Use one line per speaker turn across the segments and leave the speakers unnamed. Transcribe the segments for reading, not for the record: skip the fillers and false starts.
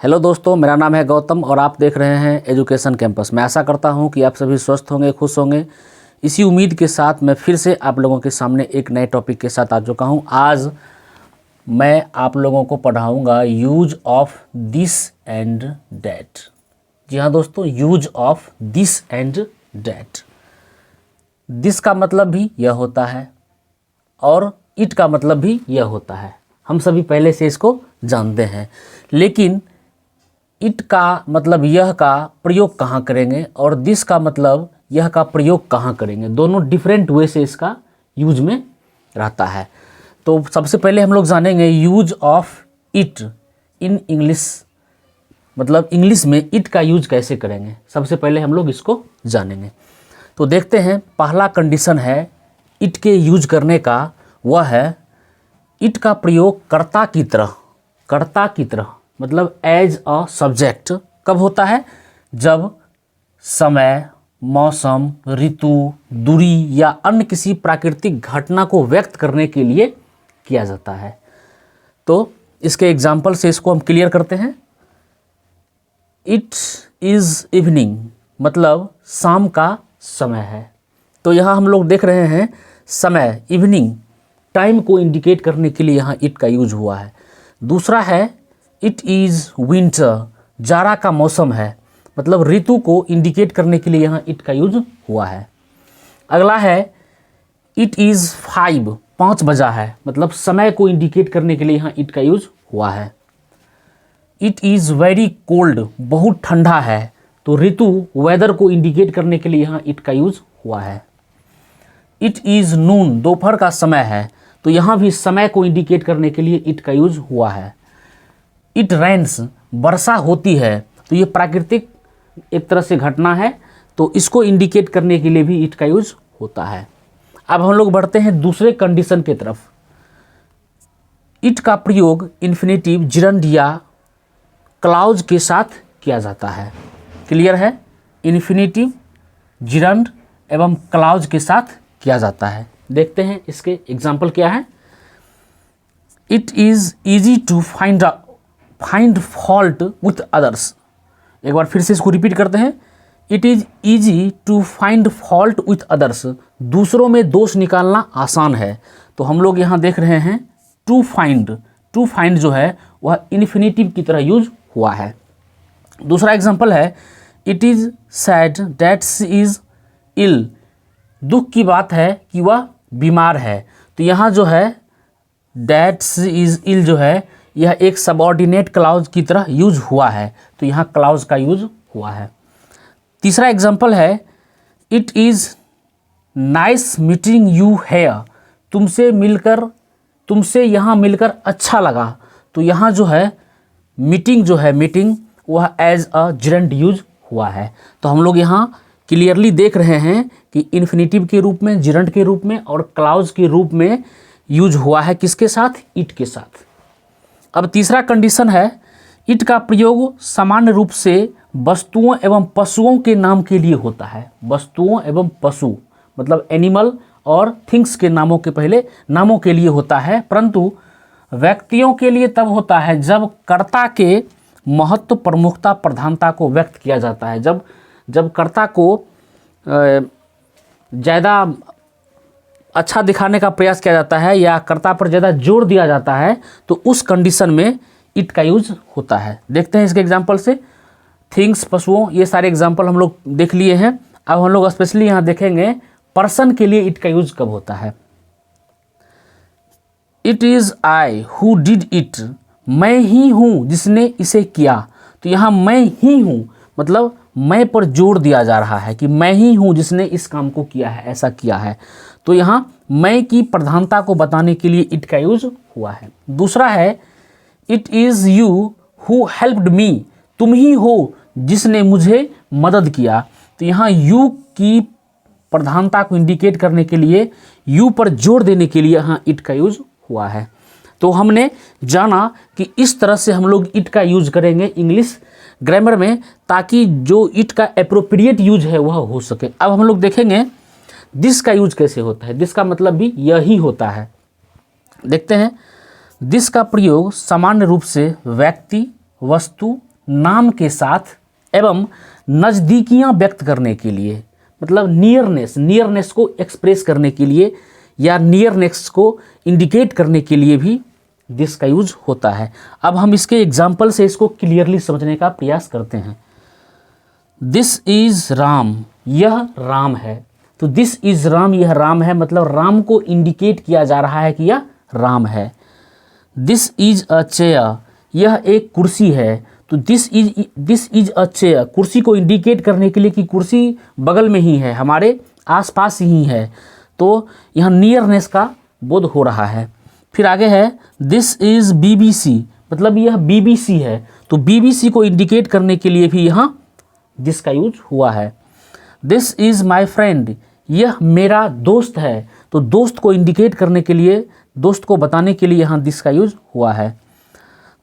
Hello दोस्तों, मेरा नाम है गौतम और आप देख रहे हैं एजुकेशन कैंपस। मैं आशा करता हूं कि आप सभी स्वस्थ होंगे, खुश होंगे। इसी उम्मीद के साथ मैं फिर से आप लोगों के सामने एक नए टॉपिक के साथ आ चुका हूं। आज मैं आप लोगों को पढ़ाऊंगा use of this and that. जी हाँ दोस्तों, use of this and that. This का मतलब भी यह होता है और इट का मतलब भी यह होता है। हम सभी पहले से इसको जानते हैं, लेकिन इट का मतलब यह का प्रयोग कहाँ करेंगे और दिस का मतलब यह का प्रयोग कहाँ करेंगे, दोनों डिफरेंट वे से इसका यूज में रहता है। तो सबसे पहले हम लोग जानेंगे use of it in English, मतलब इंग्लिश में इट का यूज कैसे करेंगे। सबसे पहले हम लोग इसको जानेंगे। तो देखते हैं, पहला कंडीशन है इट के यूज करने का, वह है इट का प्रयोग कर्ता की तरह मतलब एज अ सब्जेक्ट कब होता है, जब समय, मौसम, ऋतु, दूरी या अन्य किसी प्राकृतिक घटना को व्यक्त करने के लिए किया जाता है। तो इसके एग्जाम्पल से इसको हम क्लियर करते हैं। इट इज़ इवनिंग मतलब शाम का समय है। तो यहाँ हम लोग देख रहे हैं समय, इवनिंग, टाइम को इंडिकेट करने के लिए यहाँ इट का यूज हुआ है। दूसरा है इट इज़ विंटर, जाड़ा का मौसम है, मतलब ऋतु को इंडिकेट करने के लिए यहाँ इट का यूज हुआ है। अगला है इट इज़ 5 बजा है, मतलब समय को इंडिकेट करने के लिए यहाँ इट का यूज हुआ है। इट इज़ वेरी कोल्ड, बहुत ठंडा है, तो ऋतु, वेदर को इंडिकेट करने के लिए यहाँ इट का यूज हुआ है। इट इज़ नून, दोपहर का समय है, तो यहाँ भी समय को इंडिकेट करने के लिए इट का यूज हुआ है। इट रेन्स, वर्षा होती है, तो ये प्राकृतिक एक तरह से घटना है, तो इसको इंडिकेट करने के लिए भी इट का यूज होता है। अब हम लोग बढ़ते हैं दूसरे कंडीशन की तरफ। इट का प्रयोग इन्फिनेटिव, जिरंड या क्लाउज के साथ किया जाता है। क्लियर है? इन्फिनेटिव, जिरंड एवं क्लाउज के साथ किया जाता है। देखते हैं इसके एग्जाम्पल क्या है। It is easy to find fault with others. एक बार फिर से इसको रिपीट करते हैं। It is easy to find fault with others, दूसरों में दोष निकालना आसान है। तो हम लोग यहाँ देख रहे हैं टू फाइंड जो है वह इन्फिनेटिव की तरह यूज हुआ है। दूसरा एग्जाम्पल है it is said that she is ill, दुख की बात है कि वह बीमार है। तो यहाँ जो है दैट शी इज़ इल जो है यह एक सबऑर्डिनेट क्लाउज की तरह यूज हुआ है, तो यहाँ क्लाउज का यूज हुआ है। तीसरा एग्जाम्पल है it is nice meeting you here, तुमसे यहाँ मिलकर अच्छा लगा। तो यहाँ जो है मीटिंग वह एज अ जिरंड यूज हुआ है। तो हम लोग यहाँ क्लियरली देख रहे हैं कि इन्फिनेटिव के रूप में, जिरंड के रूप में और क्लाउज के रूप में यूज हुआ है। किसके साथ? इट के साथ। अब तीसरा कंडीशन है इट का प्रयोग सामान्य रूप से वस्तुओं एवं पशुओं के नाम के लिए होता है। वस्तुओं एवं पशु मतलब एनिमल और थिंग्स के नामों के पहले नामों के लिए होता है, परंतु व्यक्तियों के लिए तब होता है जब कर्ता के महत्व, प्रमुखता, प्रधानता को व्यक्त किया जाता है। जब कर्ता को ज़्यादा अच्छा दिखाने का प्रयास किया जाता है या कर्ता पर ज़्यादा जोर दिया जाता है, तो उस कंडीशन में इट का यूज होता है। देखते हैं इसके एग्जांपल से। थिंग्स, पशुओं, ये सारे एग्जांपल हम लोग देख लिए हैं। अब हम लोग स्पेशली यहाँ देखेंगे पर्सन के लिए इट का यूज कब होता है। It is I who did it, मैं ही हूँ जिसने इसे किया। तो यहाँ मैं ही हूँ मतलब मैं पर जोर दिया जा रहा है कि मैं ही हूँ जिसने इस काम को किया है, ऐसा किया है। तो यहाँ मैं की प्रधानता को बताने के लिए इट का यूज हुआ है। दूसरा है it is you who helped me, तुम ही हो जिसने मुझे मदद किया। तो यहाँ यू की प्रधानता को इंडिकेट करने के लिए, यू पर जोर देने के लिए यहाँ इट का यूज हुआ है। तो हमने जाना कि इस तरह से हम लोग इट का यूज करेंगे इंग्लिश ग्रामर में, ताकि जो इट का एप्रोप्रिएट यूज है वह हो सके। अब हम लोग देखेंगे दिस का यूज कैसे होता है। दिस का मतलब भी यही होता है। देखते हैं दिस का प्रयोग सामान्य रूप से व्यक्ति, वस्तु, नाम के साथ एवं नज़दीकियाँ व्यक्त करने के लिए, मतलब नियरनेस को एक्सप्रेस करने के लिए या नियरनेस को इंडिकेट करने के लिए भी दिस का यूज होता है। अब हम इसके एग्जाम्पल से इसको क्लियरली समझने का प्रयास करते हैं। दिस इज़ राम, यह राम है। तो दिस इज़ राम, यह राम है, मतलब राम को इंडिकेट किया जा रहा है कि यह राम है। दिस इज़ अ चेयर, यह एक कुर्सी है। तो दिस इज़ अ चेयर, कुर्सी को इंडिकेट करने के लिए कि कुर्सी बगल में ही है, हमारे आसपास ही है। तो यहाँ नियरनेस का बोध हो रहा है। फिर आगे है दिस इज़ BBC, मतलब यह BBC है। तो BBC को इंडिकेट करने के लिए भी यहाँ दिस का यूज हुआ है। दिस इज़ माई फ्रेंड, यह मेरा दोस्त है। तो दोस्त को इंडिकेट करने के लिए, दोस्त को बताने के लिए यहाँ दिस का यूज हुआ है।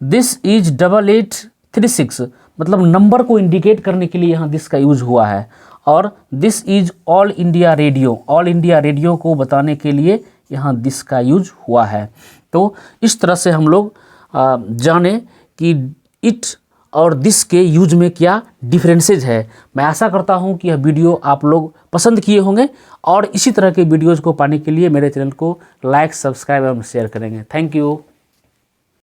दिस इज 8836, मतलब नंबर को इंडिकेट करने के लिए यहाँ दिस का यूज हुआ है। और this is all India radio, all India radio को बताने के लिए यहाँ दिस का यूज हुआ है। तो इस तरह से हम लोग जाने कि इट और दिस के यूज में क्या डिफरेंसेज है। मैं आशा करता हूँ कि यह वीडियो आप लोग पसंद किए होंगे और इसी तरह के वीडियोज़ को पाने के लिए मेरे चैनल को लाइक, सब्सक्राइब एवं शेयर करेंगे। Thank you.